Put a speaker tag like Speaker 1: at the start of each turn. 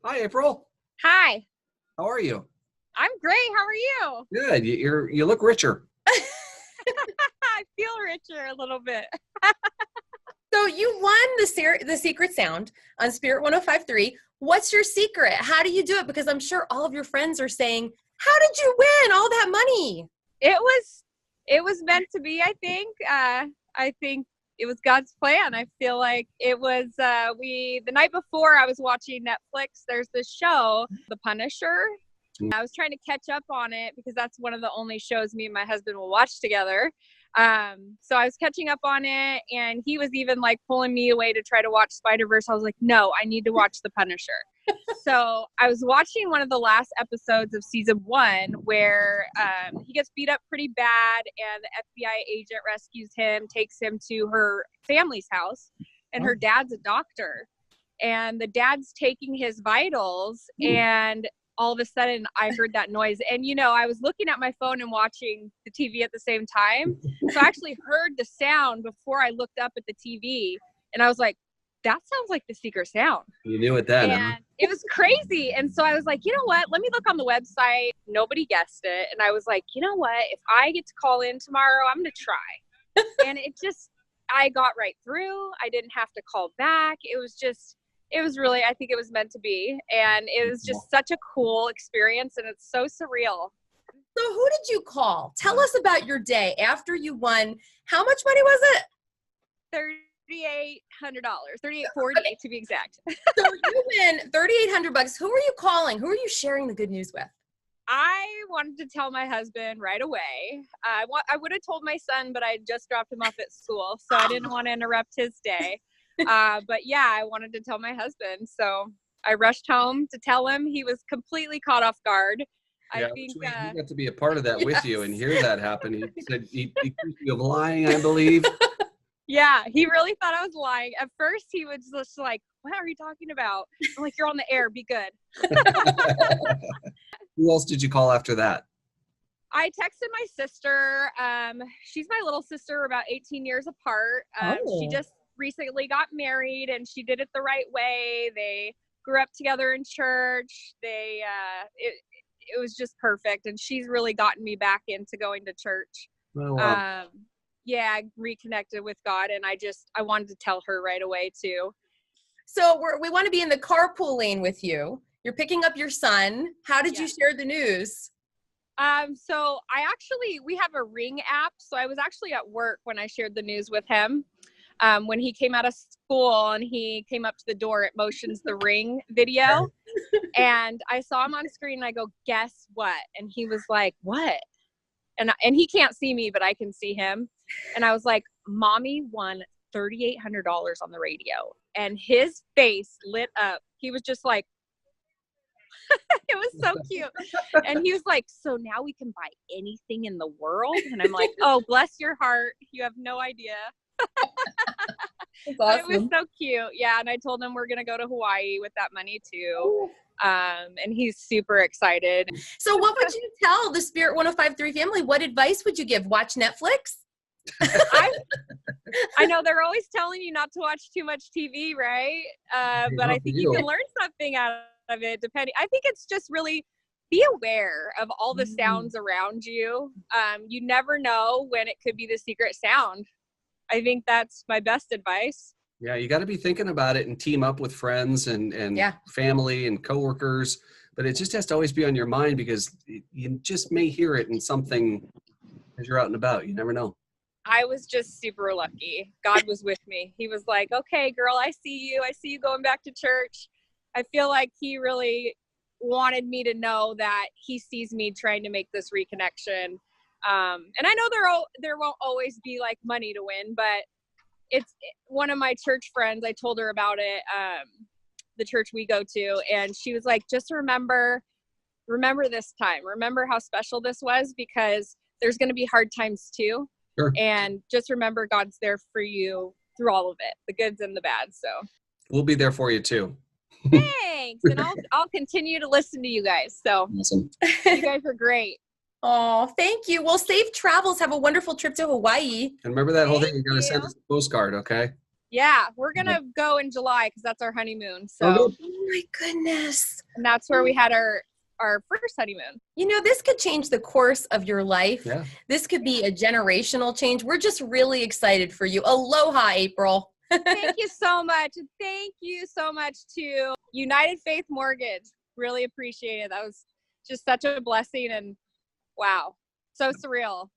Speaker 1: Hi, April.
Speaker 2: Hi.
Speaker 1: How are you?
Speaker 2: I'm great. How are you?
Speaker 1: Good. You look richer.
Speaker 2: I feel richer a little bit.
Speaker 3: So you won the Secret Sound on Spirit 105.3. What's your secret? How do you do it? Because I'm sure all of your friends are saying, how did you win all that money?
Speaker 2: It was meant to be, I think. I think it was God's plan. I feel like it was, the night before I was watching Netflix, there's this show, The Punisher. I was trying to catch up on it because that's one of the only shows me and my husband will watch together. So I was catching up on it, and he was even like pulling me away to try to watch Spider-Verse. I was like, no, I need to watch The Punisher. So I was watching one of the last episodes of season 1 where he gets beat up pretty bad, and the FBI agent rescues him, takes him to her family's house, and her dad's a doctor, and the dad's taking his vitals, and all of a sudden I heard that noise. And, I was looking at my phone and watching the TV at the same time. So I actually heard the sound before I looked up at the TV, and I was like, that sounds like the Secret Sound.
Speaker 1: You knew it then.
Speaker 2: And it was crazy. And so I was like, you know what? Let me look on the website. Nobody guessed it. And I was like, you know what? If I get to call in tomorrow, I'm going to try. And I got right through. I didn't have to call back. It was really, I think it was meant to be. And it was just such a cool experience. And it's so surreal.
Speaker 3: So who did you call? Tell us about your day after you won. How much money was it?
Speaker 2: $3,800, $3,840 to be exact.
Speaker 3: So you win $3,800. Who are you calling? Who are you sharing the good news with?
Speaker 2: I wanted to tell my husband right away. I would have told my son, but I just dropped him off at school, so I didn't want to interrupt his day. But yeah, I wanted to tell my husband. So I rushed home to tell him. He was completely caught off guard.
Speaker 1: Yeah, I think he got to be a part of that with you and hear that happen. He said he accused you of lying, I believe.
Speaker 2: Yeah, he really thought I was lying. At first, he was just like, what are you talking about? I'm like, you're on the air. Be good.
Speaker 1: Who else did you call after that?
Speaker 2: I texted my sister. She's my little sister, about 18 years apart. She just recently got married, and she did it the right way. They grew up together in church. It was just perfect, and she's really gotten me back into going to church.
Speaker 1: Oh, wow.
Speaker 2: Yeah, I reconnected with God, and I wanted to tell her right away too.
Speaker 3: So we want to be in the carpool lane with you. You're picking up your son. How did you share the news?
Speaker 2: So we have a Ring app. So I was actually at work when I shared the news with him. When he came out of school and he came up to the door, it motions the Ring video. And I saw him on screen, and I go, guess what? And he was like, what? And he can't see me, but I can see him. And I was like, Mommy won $3,800 on the radio. And his face lit up. He was just like, it was so cute. And he was like, so now we can buy anything in the world? And I'm like, oh, bless your heart. You have no idea.
Speaker 3: That's awesome.
Speaker 2: It was so cute. Yeah. And I told him we're going to go to Hawaii with that money too. And he's super excited.
Speaker 3: So what would you tell the Spirit 105.3 family? What advice would you give? Watch Netflix?
Speaker 2: I know they're always telling you not to watch too much TV, right? But I think you can learn something out of it, depending. I think it's just really be aware of all the sounds around you. You never know when it could be the secret sound. I think that's my best advice.
Speaker 1: Yeah, you got to be thinking about it and team up with friends and family and coworkers. But it just has to always be on your mind, because you just may hear it in something as you're out and about. You never know.
Speaker 2: I was just super lucky. God was with me. He was like, okay, girl, I see you. I see you going back to church. I feel like he really wanted me to know that he sees me trying to make this reconnection. And I know there won't always be like money to win, but it's one of my church friends. I told her about it, the church we go to, and she was like, just remember this time. Remember how special this was, because there's going to be hard times too.
Speaker 1: Sure.
Speaker 2: And just remember God's there for you through all of it, the goods and the bad. So
Speaker 1: we'll be there for you too.
Speaker 2: Thanks. And I'll continue to listen to you guys. So
Speaker 1: awesome.
Speaker 2: You guys are great.
Speaker 3: Oh, thank you. Well, safe travels. Have a wonderful trip to Hawaii.
Speaker 1: And remember that whole thing, you got to send us a postcard, okay?
Speaker 2: Yeah, we're going to go in July because that's our honeymoon. So,
Speaker 3: oh my goodness.
Speaker 2: And that's where we had our first honeymoon.
Speaker 3: You know, this could change the course of your life.
Speaker 1: Yeah.
Speaker 3: This could be a generational change. We're just really excited for you. Aloha, April.
Speaker 2: Thank you so much. Thank you so much to United Faith Mortgage. Really appreciate it. That was just such a blessing, and wow, so surreal.